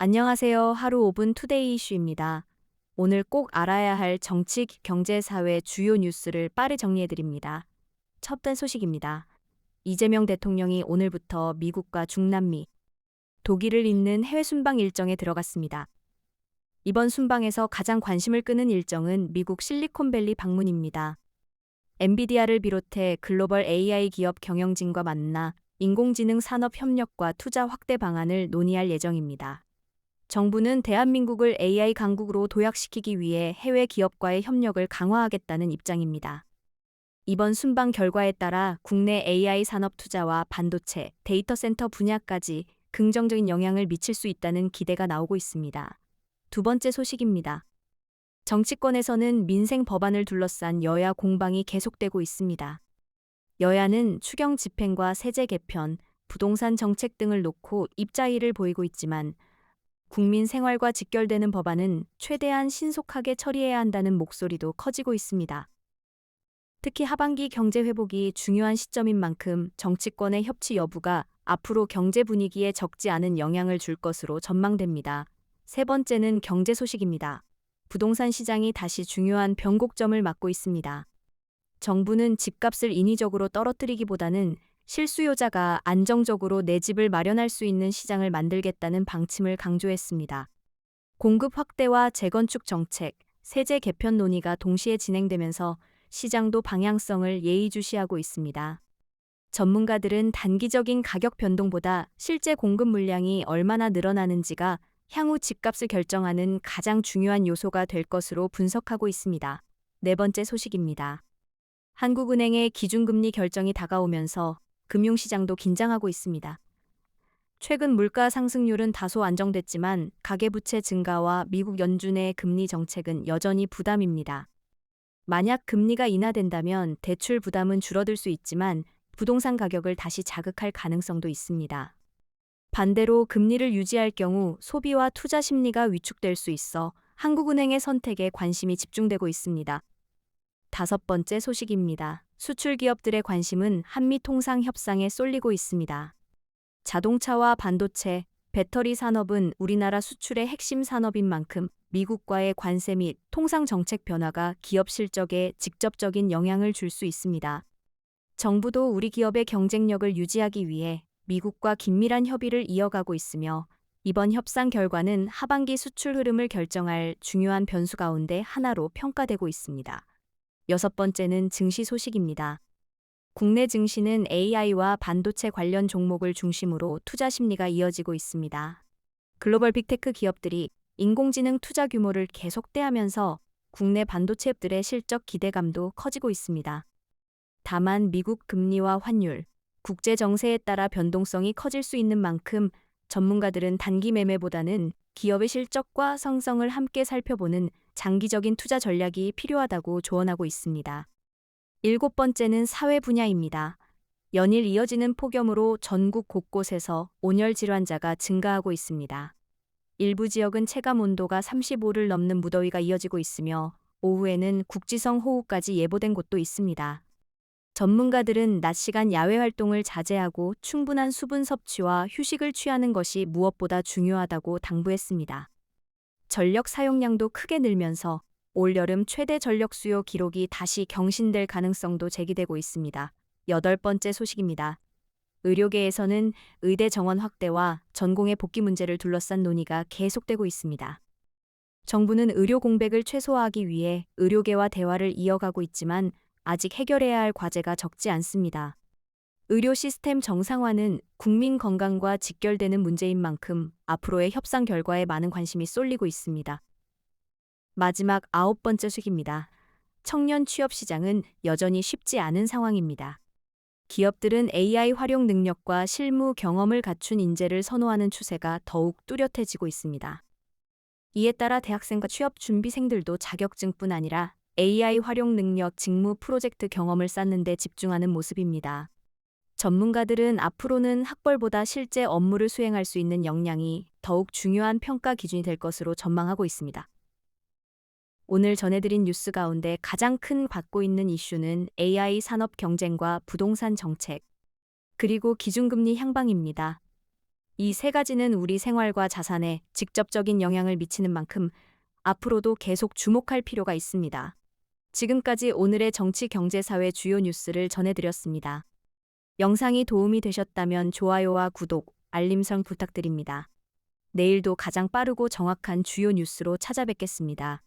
안녕하세요. 하루 5분 투데이 이슈입니다. 오늘 꼭 알아야 할 정치, 경제, 사회 주요 뉴스를 빠르게 정리해드립니다. 첫 번째 소식입니다. 이재명 대통령이 오늘부터 미국과 중남미, 독일을 잇는 해외 순방 일정에 들어갔습니다. 이번 순방에서 가장 관심을 끄는 일정은 미국 실리콘밸리 방문입니다. 엔비디아를 비롯해 글로벌 AI 기업 경영진과 만나 인공지능 산업 협력과 투자 확대 방안을 논의할 예정입니다. 정부는 대한민국을 AI 강국으로 도약시키기 위해 해외 기업과의 협력을 강화하겠다는 입장입니다. 이번 순방 결과에 따라 국내 AI 산업 투자와 반도체, 데이터 센터 분야까지 긍정적인 영향을 미칠 수 있다는 기대가 나오고 있습니다. 두 번째 소식입니다. 정치권에서는 민생 법안을 둘러싼 여야 공방이 계속되고 있습니다. 여야는 추경 집행과 세제 개편, 부동산 정책 등을 놓고 입자위를 보이고 있지만 국민 생활과 직결되는 법안은 최대한 신속하게 처리해야 한다는 목소리도 커지고 있습니다. 특히 하반기 경제 회복이 중요한 시점인 만큼 정치권의 협치 여부가 앞으로 경제 분위기에 적지 않은 영향을 줄 것으로 전망됩니다. 세 번째는 경제 소식입니다. 부동산 시장이 다시 중요한 변곡점을 맞고 있습니다. 정부는 집값을 인위적으로 떨어뜨리기보다는 실수요자가 안정적으로 내 집을 마련할 수 있는 시장을 만들겠다는 방침을 강조했습니다. 공급 확대와 재건축 정책, 세제 개편 논의가 동시에 진행되면서 시장도 방향성을 예의주시하고 있습니다. 전문가들은 단기적인 가격 변동보다 실제 공급 물량이 얼마나 늘어나는지가 향후 집값을 결정하는 가장 중요한 요소가 될 것으로 분석하고 있습니다. 네 번째 소식입니다. 한국은행의 기준금리 결정이 다가오면서 금융시장도 긴장하고 있습니다. 최근 물가 상승률은 다소 안정됐지만 가계부채 증가와 미국 연준의 금리 정책은 여전히 부담입니다. 만약 금리가 인하된다면 대출 부담은 줄어들 수 있지만 부동산 가격을 다시 자극할 가능성도 있습니다. 반대로 금리를 유지할 경우 소비와 투자 심리가 위축될 수 있어 한국은행의 선택에 관심이 집중되고 있습니다. 다섯 번째 소식입니다. 수출 기업들의 관심은 한미 통상 협상에 쏠리고 있습니다. 자동차와 반도체, 배터리 산업은 우리나라 수출의 핵심 산업인 만큼 미국과의 관세 및 통상 정책 변화가 기업 실적에 직접적인 영향을 줄 수 있습니다. 정부도 우리 기업의 경쟁력을 유지하기 위해 미국과 긴밀한 협의를 이어가고 있으며 이번 협상 결과는 하반기 수출 흐름을 결정할 중요한 변수 가운데 하나로 평가되고 있습니다. 여섯 번째는 증시 소식입니다. 국내 증시는 AI와 반도체 관련 종목을 중심으로 투자 심리가 이어지고 있습니다. 글로벌 빅테크 기업들이 인공지능 투자 규모를 계속 확대하면서 국내 반도체 업들의 실적 기대감도 커지고 있습니다. 다만 미국 금리와 환율, 국제 정세에 따라 변동성이 커질 수 있는 만큼 전문가들은 단기 매매보다는 기업의 실적과 성성을 함께 살펴보는 장기적인 투자 전략이 필요하다고 조언하고 있습니다. 일곱 번째는 사회 분야입니다. 연일 이어지는 폭염으로 전국 곳곳에서 온열 질환자가 증가하고 있습니다. 일부 지역은 체감 온도가 35를 넘는 무더위가 이어지고 있으며 오후에는 국지성 호우까지 예보된 곳도 있습니다. 전문가들은 낮 시간 야외 활동을 자제하고 충분한 수분 섭취와 휴식을 취하는 것이 무엇보다 중요하다고 당부했습니다. 전력 사용량도 크게 늘면서 올여름 최대 전력 수요 기록이 다시 경신될 가능성도 제기되고 있습니다. 여덟 번째 소식입니다. 의료계에서는 의대 정원 확대와 전공의 복귀 문제를 둘러싼 논의가 계속되고 있습니다. 정부는 의료 공백을 최소화하기 위해 의료계와 대화를 이어가고 있지만 아직 해결해야 할 과제가 적지 않습니다. 의료 시스템 정상화는 국민 건강과 직결되는 문제인 만큼 앞으로의 협상 결과에 많은 관심이 쏠리고 있습니다. 마지막 아홉 번째 소식입니다. 청년 취업 시장은 여전히 쉽지 않은 상황입니다. 기업들은 AI 활용 능력과 실무 경험을 갖춘 인재를 선호하는 추세가 더욱 뚜렷해지고 있습니다. 이에 따라 대학생과 취업 준비생들도 자격증뿐 아니라 AI 활용 능력, 직무 프로젝트 경험을 쌓는 데 집중하는 모습입니다. 전문가들은 앞으로는 학벌보다 실제 업무를 수행할 수 있는 역량이 더욱 중요한 평가 기준이 될 것으로 전망하고 있습니다. 오늘 전해드린 뉴스 가운데 가장 큰 받고 있는 이슈는 AI 산업 경쟁과 부동산 정책, 그리고 기준금리 향방입니다. 이 세 가지는 우리 생활과 자산에 직접적인 영향을 미치는 만큼 앞으로도 계속 주목할 필요가 있습니다. 지금까지 오늘의 정치, 경제, 사회 주요 뉴스를 전해드렸습니다. 영상이 도움이 되셨다면 좋아요와 구독, 알림성 부탁드립니다. 내일도 가장 빠르고 정확한 주요 뉴스로 찾아뵙겠습니다.